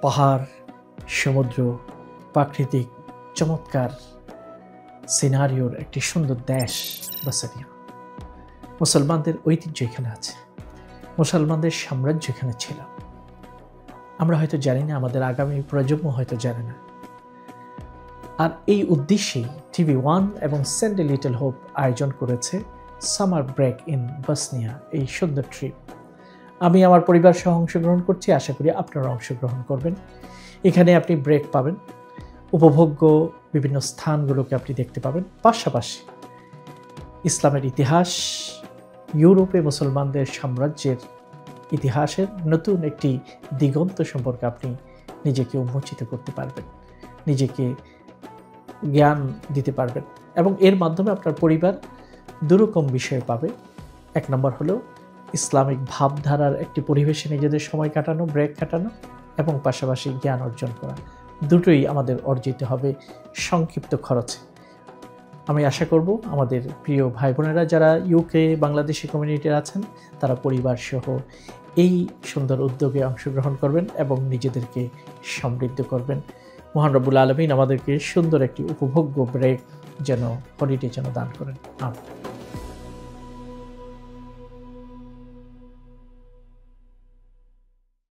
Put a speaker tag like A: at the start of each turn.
A: পাহাড়, সমুদ্র, প্রাকৃতিক চমৎকার সিনারিওর একটি সুন্দর দেশ বসনিয়া। মুসলমানদের ঐতিহ্য এখানে আছে, মুসলমানদের সাম্রাজ্য এখানে ছিল। আমরা হয়তো জানি না, আমাদের আগামী প্রজন্ম হয়তো জানে না। আর এই উদ্দেশ্যেই TV1 এবং সেন্ড এ লিটল হোপ আয়োজন করেছে সামার ব্রেক ইন বসনিয়া, এই সুন্দর ট্রিপ। আমি আমার পরিবার সহ অংশগ্রহণ করছি, আশা করি আপনারা অংশগ্রহণ করবেন। এখানে আপনি ব্রেক পাবেন, উপভোগ্য বিভিন্ন স্থানগুলোকে আপনি দেখতে পাবেন, পাশাপাশি ইসলামের ইতিহাস, ইউরোপে মুসলমানদের সাম্রাজ্যের ইতিহাসের নতুন একটি দিগন্ত সম্পর্কে আপনি নিজেকে উন্মোচিত করতে পারবেন, নিজেকে জ্ঞান দিতে পারবেন এবং এর মাধ্যমে আপনার পরিবার দুরকম বিষয় পাবে। এক নম্বর হলো ইসলামিক ভাবধারার একটি পরিবেশে নিজেদের সময় কাটানো, ব্রেক কাটানো এবং পাশাপাশি জ্ঞান অর্জন করা, দুটোই আমাদের অর্জিত হবে সংক্ষিপ্ত খরচে। আমি আশা করব আমাদের প্রিয় ভাই বোনেরা যারা ইউকে বাংলাদেশি কমিউনিটির আছেন তারা পরিবার সহ এই সুন্দর উদ্যোগে অংশগ্রহণ করবেন এবং নিজেদেরকে সমৃদ্ধ করবেন। মহান রব্বুল আলামিন আমাদেরকে সুন্দর একটি উপভোগ্য ব্রেক যেন, হলিডে যেন দান করেন। আমিন।